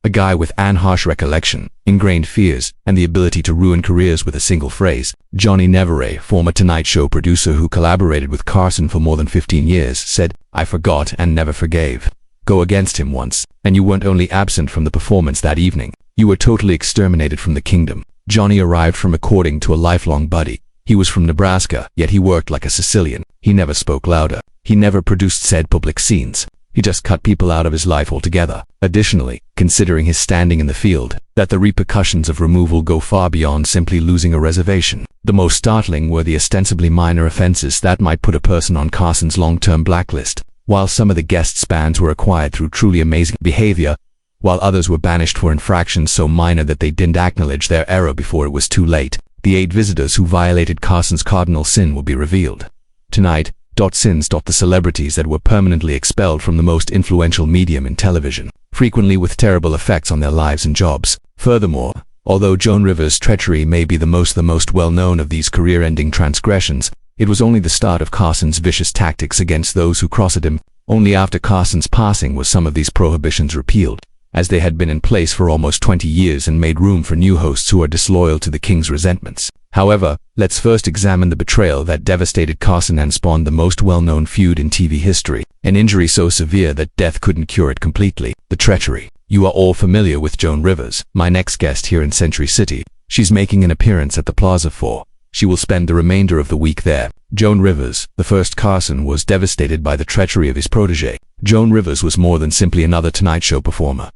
A guy with an harsh recollection, ingrained fears, and the ability to ruin careers with a single phrase. Johnny Rivers, former Tonight Show producer who collaborated with Carson for more than 15 years, said, "I forgot and never forgave." Go against him once, and you weren't only absent from the performance that evening, you were totally exterminated from the kingdom. Johnny arrived from a courting to a lifelong buddy. He was from Nebraska, yet he worked like a Sicilian. He never spoke louder. He never produced said public scenes. He just cut people out of his life altogether. Additionally, considering his standing in the field, that the repercussions of removal go far beyond simply losing a reservation. The most startling were the ostensibly minor offenses that might put a person on Carson's long-term blacklist. While some of the guest spans were acquired through truly amazing behavior, while others were banished for infractions so minor that they didn't acknowledge their error before it was too late. The 8 visitors who violated Carson's cardinal sin will be revealed tonight. Sins. The celebrities that were permanently expelled from the most influential medium in television, frequently with terrible effects on their lives and jobs. Furthermore, although Joan Rivers' treachery may be the most well-known of these career-ending transgressions, it was only the start of Carson's vicious tactics against those who crossed him. Only after Carson's passing were some of these prohibitions repealed, as they had been in place for almost 20 years and made room for new hosts who are disloyal to the king's resentments. However, let's first examine the betrayal that devastated Carson and spawned the most well-known feud in TV history, an injury so severe that death couldn't cure it completely. The treachery. You are all familiar with Joan Rivers, my next guest here in Century City. She's making an appearance at the Plaza 4. She will spend the remainder of the week there. Joan Rivers, the first Carson, was devastated by the treachery of his protege. Joan Rivers was more than simply another Tonight Show performer.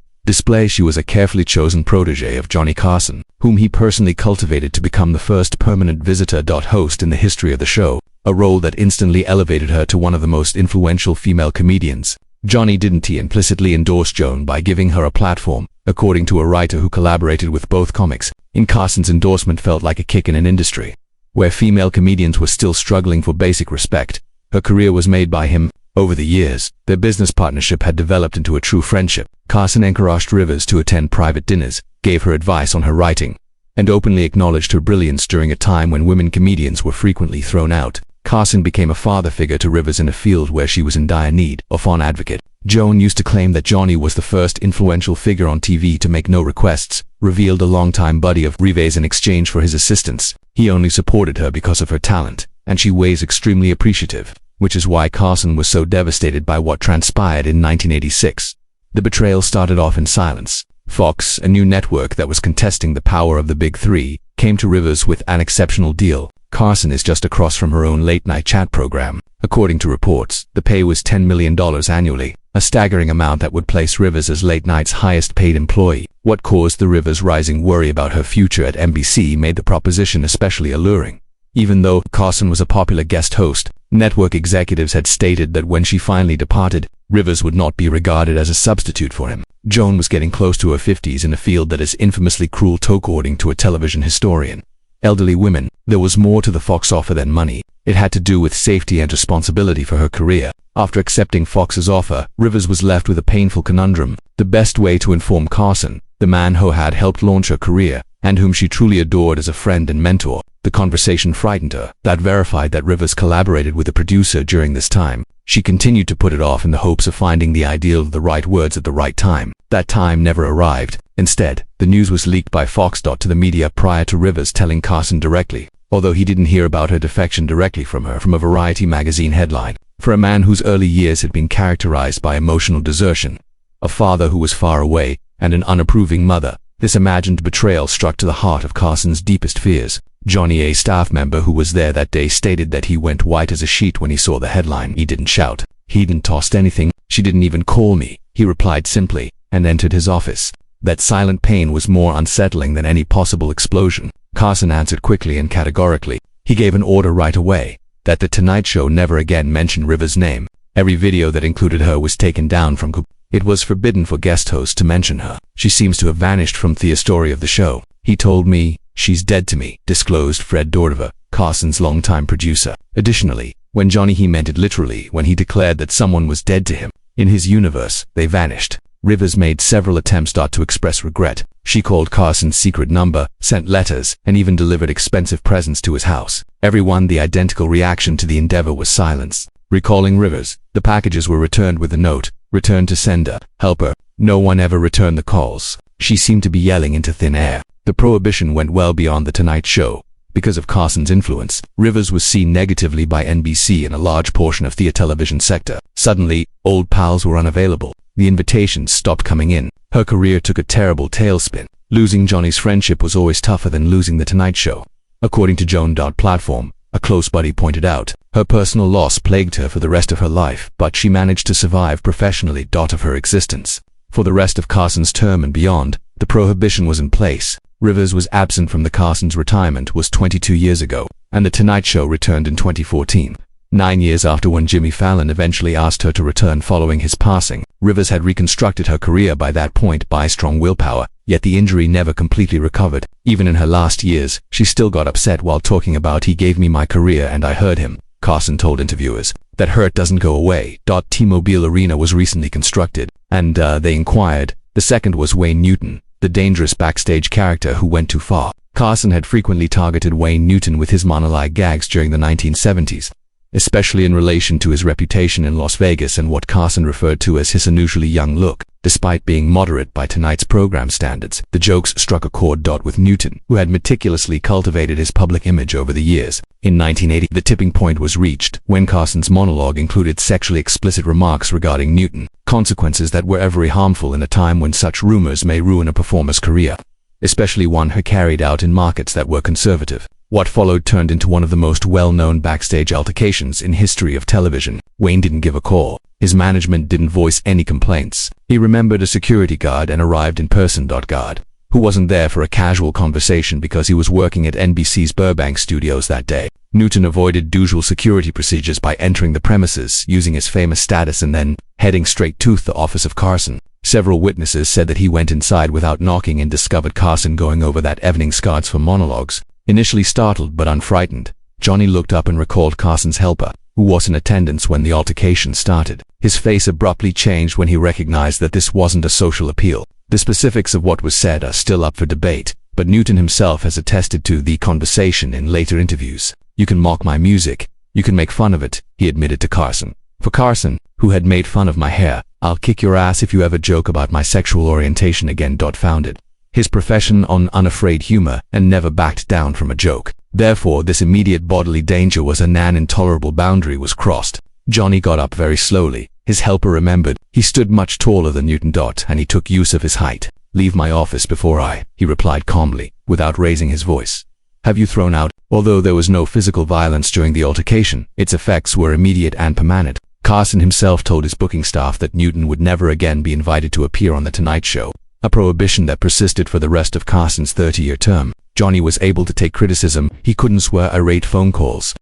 She was a carefully chosen protege of Johnny Carson, whom he personally cultivated to become the first permanent visitor host in the history of the show, a role that instantly elevated her to one of the most influential female comedians. Johnny didn't implicitly endorse Joan by giving her a platform, according to a writer who collaborated with both comics. In Carson's endorsement felt like a kick in an industry where female comedians were still struggling for basic respect. Her career was made by him. Over the years, their business partnership had developed into a true friendship. Carson encouraged Rivers to attend private dinners, gave her advice on her writing, and openly acknowledged her brilliance during a time when women comedians were frequently thrown out. Carson became a father figure to Rivers in a field where she was in dire need of an advocate. Joan used to claim that Johnny was the first influential figure on TV to make no requests, revealed a longtime buddy of Rivers in exchange for his assistance. He only supported her because of her talent, and she was extremely appreciative, which is why Carson was so devastated by what transpired in 1986. The betrayal started off in silence. Fox, a new network that was contesting the power of the Big Three, came to Rivers with an exceptional deal. Carson is just across from her own late-night chat program. According to reports, the pay was $10 million annually, a staggering amount that would place Rivers as late-night's highest-paid employee. What caused the Rivers' rising worry about her future at NBC made the proposition especially alluring. Even though Carson was a popular guest host, network executives had stated that when she finally departed, Rivers would not be regarded as a substitute for him. Joan was getting close to her 50s in a field that is infamously cruel, according to a television historian. Elderly women. There was more to the Fox offer than money. It had to do with safety and responsibility for her career. After accepting Fox's offer, Rivers was left with a painful conundrum. The best way to inform Carson, the man who had helped launch her career, and whom she truly adored as a friend and mentor. The conversation frightened her. That verified that Rivers collaborated with a producer during this time. She continued to put it off in the hopes of finding the ideal of the right words at the right time. That time never arrived. Instead, the news was leaked by Fox to the media prior to Rivers telling Carson directly, although he didn't hear about her defection directly from her from a Variety magazine headline. For a man whose early years had been characterized by emotional desertion, a father who was far away, and an unapproving mother, this imagined betrayal struck to the heart of Carson's deepest fears. Johnny, a staff member who was there that day, stated that he went white as a sheet when he saw the headline. He didn't shout. He didn't toss anything. She didn't even call me. He replied simply, and entered his office. That silent pain was more unsettling than any possible explosion. Carson answered quickly and categorically. He gave an order right away, that The Tonight Show never again mention Rivers' name. Every video that included her was taken down from It was forbidden for guest hosts to mention her. She seems to have vanished from the story of the show. He told me, she's dead to me, disclosed Fred Dordover, Carson's longtime producer. Additionally, when Johnny he meant it literally when he declared that someone was dead to him. In his universe, they vanished. Rivers made several attempts to express regret. She called Carson's secret number, sent letters, and even delivered expensive presents to his house. Everyone, the identical reaction to the endeavor was silence. Recalling Rivers, the packages were returned with a note, "Return to sender, helper." No one ever returned the calls. She seemed to be yelling into thin air. The prohibition went well beyond The Tonight Show. Because of Carson's influence, Rivers was seen negatively by NBC and a large portion of the television sector. Suddenly, old pals were unavailable. The invitations stopped coming in. Her career took a terrible tailspin. Losing Johnny's friendship was always tougher than losing The Tonight Show. According to Joan Platform, a close buddy pointed out, her personal loss plagued her for the rest of her life, but she managed to survive professionally of her existence. For the rest of Carson's term and beyond, the prohibition was in place. Rivers was absent from the Carson's retirement was 22 years ago, and The Tonight Show returned in 2014. 9 years after when Jimmy Fallon eventually asked her to return following his passing. Rivers had reconstructed her career by that point by strong willpower, yet the injury never completely recovered. Even in her last years, she still got upset while talking about "He gave me my career and I hurt him." Carson told interviewers, "That hurt doesn't go away." T-Mobile Arena was recently constructed, and they inquired. The second was Wayne Newton, the dangerous backstage character who went too far. Carson had frequently targeted Wayne Newton with his monologue gags during the 1970s. Especially in relation to his reputation in Las Vegas and what Carson referred to as his unusually young look. Despite being moderate by tonight's program standards, the jokes struck a chord. With Newton, who had meticulously cultivated his public image over the years. In 1980, the tipping point was reached when Carson's monologue included sexually explicit remarks regarding Newton, consequences that were very harmful in a time when such rumors may ruin a performer's career, especially one who carried out in markets that were conservative. What followed turned into one of the most well-known backstage altercations in history of television. Wayne didn't give a call. His management didn't voice any complaints. He remembered a security guard and arrived in person. Guard, who wasn't there for a casual conversation because he was working at NBC's Burbank studios that day. Newton avoided usual security procedures by entering the premises, using his famous status and then heading straight to the office of Carson. Several witnesses said that he went inside without knocking and discovered Carson going over that evening's cards for monologues. Initially startled but unfrightened, Johnny looked up and recalled Carson's helper, who was in attendance when the altercation started. His face abruptly changed when he recognized that this wasn't a social appeal. The specifics of what was said are still up for debate, but Newton himself has attested to the conversation in later interviews. "You can mock my music, you can make fun of it," he admitted to Carson. For Carson, who had made fun of my hair, "I'll kick your ass if you ever joke about my sexual orientation again." Founded his profession on unafraid humor and never backed down from a joke. Therefore, this immediate bodily danger was an intolerable boundary was crossed. Johnny got up very slowly. His helper remembered. He stood much taller than Newton. And he took use of his height. "Leave my office before he replied calmly, without raising his voice. "Have you thrown out?" Although there was no physical violence during the altercation, its effects were immediate and permanent. Carson himself told his booking staff that Newton would never again be invited to appear on The Tonight Show. A prohibition that persisted for the rest of Carson's 30-year term. Johnny was able to take criticism. He couldn't swear irate phone calls.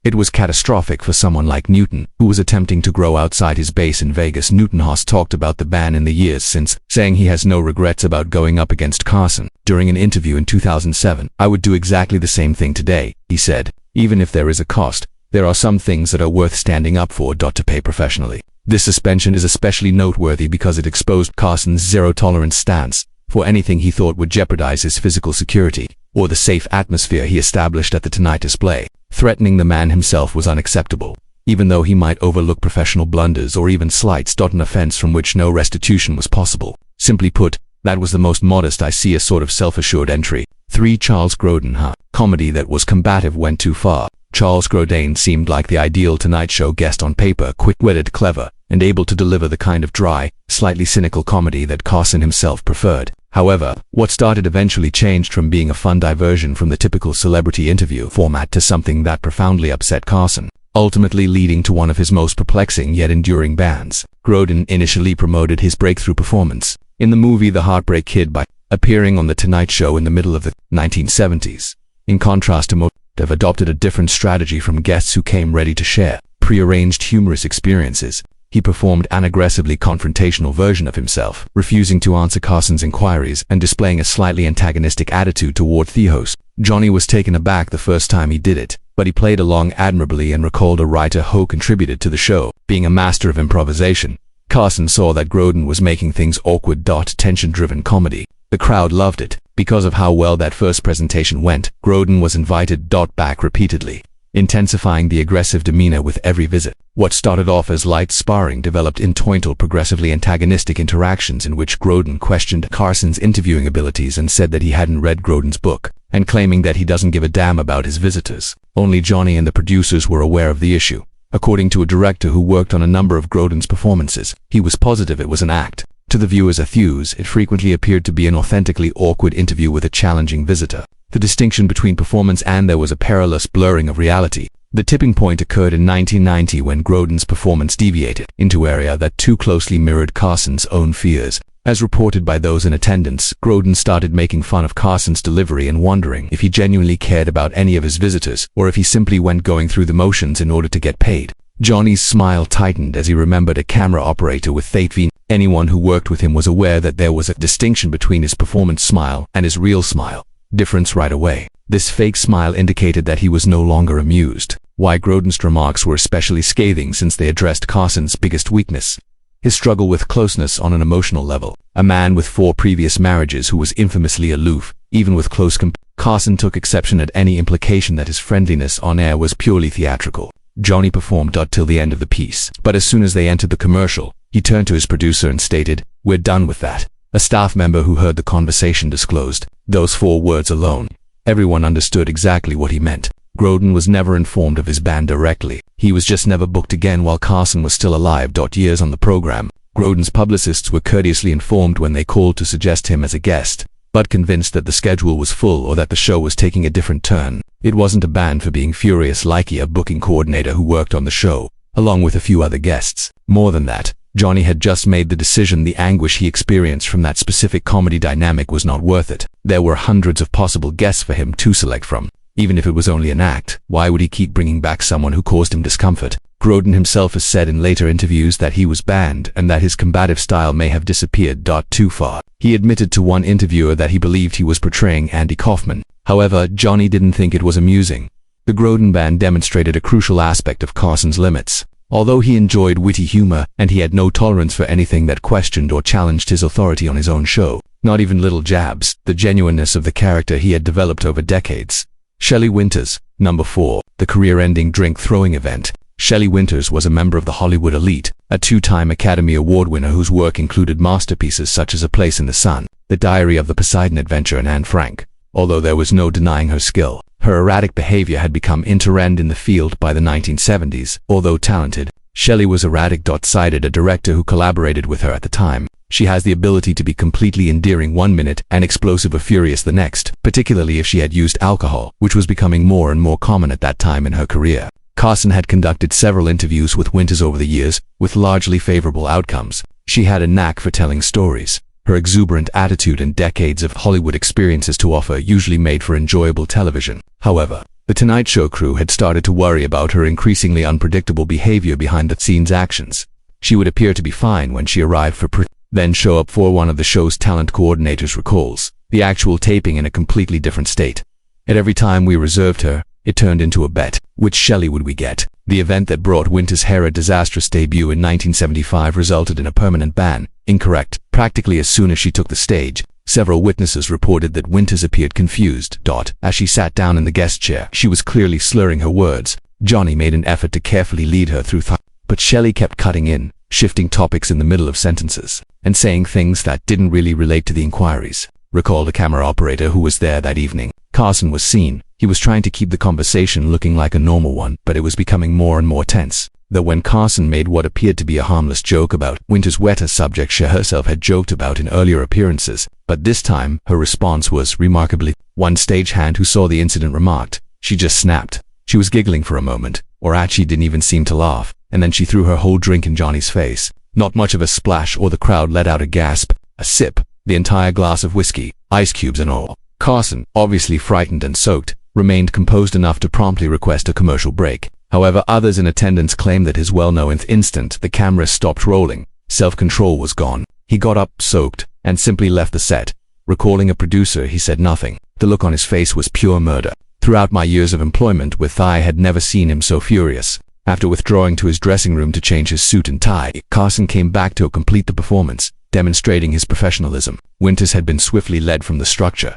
It was catastrophic for someone like Newton, who was attempting to grow outside his base in Vegas. Newton has talked about the ban in the years since, saying he has no regrets about going up against Carson. During an interview in 2007, "I would do exactly the same thing today," he said. "Even if there is a cost, there are some things that are worth standing up for. To pay professionally." This suspension is especially noteworthy because it exposed Carson's zero-tolerance stance for anything he thought would jeopardize his physical security, or the safe atmosphere he established at the Tonight display. Threatening the man himself was unacceptable, even though he might overlook professional blunders or even slights. An offense from which no restitution was possible. Simply put, that was the most modest I see a sort of self-assured entry. 3. Charles Grodin. Comedy that was combative went too far. Charles Grodin seemed like the ideal Tonight Show guest on paper, quick-witted, clever, and able to deliver the kind of dry, slightly cynical comedy that Carson himself preferred. However, what started eventually changed from being a fun diversion from the typical celebrity interview format to something that profoundly upset Carson, ultimately leading to one of his most perplexing yet enduring bans. Grodin initially promoted his breakthrough performance in the movie The Heartbreak Kid by appearing on The Tonight Show in the middle of the 1970s. In contrast to most, have adopted a different strategy from guests who came ready to share prearranged humorous experiences. He performed an aggressively confrontational version of himself, refusing to answer Carson's inquiries and displaying a slightly antagonistic attitude toward the host. Johnny was taken aback the first time he did it, but he played along admirably and recalled a writer who contributed to the show, being a master of improvisation. Carson saw that Grodin was making things awkward. Tension-driven comedy. The crowd loved it. Because of how well that first presentation went, Grodin was invited back repeatedly, intensifying the aggressive demeanor with every visit. What started off as light sparring developed into progressively antagonistic interactions in which Grodin questioned Carson's interviewing abilities and said that he hadn't read Grodin's book, and claiming that he doesn't give a damn about his visitors. Only Johnny and the producers were aware of the issue. According to a director who worked on a number of Grodin's performances, he was positive it was an act. To the viewers at Feuds, it frequently appeared to be an authentically awkward interview with a challenging visitor. The distinction between performance and there was a perilous blurring of reality. The tipping point occurred in 1990 when Grodin's performance deviated into area that too closely mirrored Carson's own fears. As reported by those in attendance, Grodin started making fun of Carson's delivery and wondering if he genuinely cared about any of his visitors or if he simply went going through the motions in order to get paid. Johnny's smile tightened as he remembered a camera operator with Feuds. Anyone who worked with him was aware that there was a distinction between his performance smile and his real smile. Difference right away. This fake smile indicated that he was no longer amused. Why Grodin's remarks were especially scathing since they addressed Carson's biggest weakness: his struggle with closeness on an emotional level. A man with 4 previous marriages who was infamously aloof, even with close Carson took exception at any implication that his friendliness on air was purely theatrical. Johnny performed till the end of the piece, but as soon as they entered the commercial, he turned to his producer and stated, "We're done with that." A staff member who heard the conversation disclosed, "Those 4 words alone." Everyone understood exactly what he meant. Grodin was never informed of his ban directly. He was just never booked again while Carson was still alive. Years on the program, Grodin's publicists were courteously informed when they called to suggest him as a guest, but convinced that the schedule was full or that the show was taking a different turn. It wasn't a ban for being furious like a booking coordinator who worked on the show, along with a few other guests. More than that, Johnny had just made the decision the anguish he experienced from that specific comedy dynamic was not worth it. There were hundreds of possible guests for him to select from. Even if it was only an act, why would he keep bringing back someone who caused him discomfort? Grodin himself has said in later interviews that he was banned and that his combative style may have disappeared. Too far. He admitted to one interviewer that he believed he was portraying Andy Kaufman. However, Johnny didn't think it was amusing. The Grodin ban demonstrated a crucial aspect of Carson's limits. Although he enjoyed witty humor and he had no tolerance for anything that questioned or challenged his authority on his own show, not even little jabs, the genuineness of the character he had developed over decades. Shelley Winters, number 4, the career-ending drink-throwing event. Shelley Winters was a member of the Hollywood elite, a 2-time Academy Award winner whose work included masterpieces such as A Place in the Sun, The Diary of the Poseidon Adventure, and Anne Frank. Although there was no denying her skill, her erratic behavior had become in trend in the field by the 1970s. Although talented, Shelley was erratic. Cited a director who collaborated with her at the time, "She has the ability to be completely endearing one minute and explosive or furious the next, particularly if she had used alcohol, which was becoming more and more common at that time in her career." Carson had conducted several interviews with Winters over the years, with largely favorable outcomes. She had a knack for telling stories. Her exuberant attitude and decades of Hollywood experiences to offer usually made for enjoyable television. However, the Tonight Show crew had started to worry about her increasingly unpredictable behavior behind the scenes actions. She would appear to be fine when she arrived for then show up for one of the show's talent coordinators recalls, the actual taping in a completely different state. At every time we reserved her, it turned into a bet. Which Shelley would we get? The event that brought Winters' hair a disastrous debut in 1975 resulted in a permanent ban. Incorrect. Practically as soon as she took the stage, several witnesses reported that Winters appeared confused. As she sat down in the guest chair, she was clearly slurring her words. Johnny made an effort to carefully lead her through but Shelley kept cutting in, shifting topics in the middle of sentences, and saying things that didn't really relate to the inquiries. Recalled a camera operator who was there that evening. Carson was seen. He was trying to keep the conversation looking like a normal one, but it was becoming more and more tense. Though when Carson made what appeared to be a harmless joke about Winters' wet, a subject she herself had joked about in earlier appearances, but this time her response was remarkably. One stagehand who saw the incident remarked, "She just snapped." She was giggling for a moment, or actually didn't even seem to laugh, and then she threw her whole drink in Johnny's face. Not much of a splash, or the crowd let out a gasp, a sip, the entire glass of whiskey, ice cubes and all. Carson, obviously frightened and soaked, remained composed enough to promptly request a commercial break. However, others in attendance claimed that his well-known instant the camera stopped rolling, self-control was gone. He got up, soaked, and simply left the set. Recalling a producer, he said nothing. The look on his face was pure murder. Throughout my years of employment with I had never seen him so furious. After withdrawing to his dressing room to change his suit and tie, Carson came back to complete the performance, demonstrating his professionalism. Winters had been swiftly led from the structure.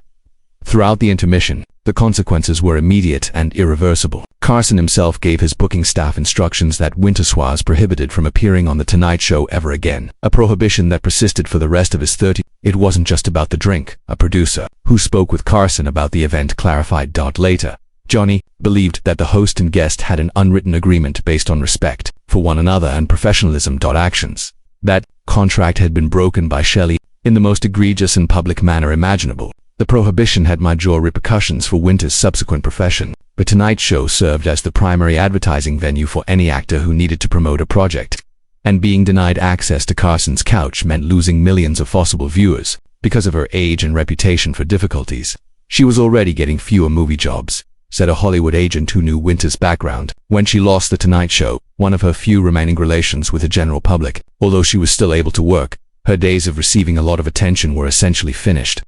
Throughout the intermission, the consequences were immediate and irreversible. Carson himself gave his booking staff instructions that Winters was prohibited from appearing on The Tonight Show ever again, a prohibition that persisted for the rest of his 30. It wasn't just about the drink, a producer who spoke with Carson about the event clarified. Later, Johnny believed that the host and guest had an unwritten agreement based on respect for one another and professionalism. Actions. That contract had been broken by Shelley in the most egregious and public manner imaginable. The prohibition had major repercussions for Winters' subsequent profession. The Tonight Show served as the primary advertising venue for any actor who needed to promote a project. And being denied access to Carson's couch meant losing millions of possible viewers because of her age and reputation for difficulties. She was already getting fewer movie jobs, said a Hollywood agent who knew Winters' background. When she lost The Tonight Show, one of her few remaining relations with the general public, although she was still able to work, her days of receiving a lot of attention were essentially finished.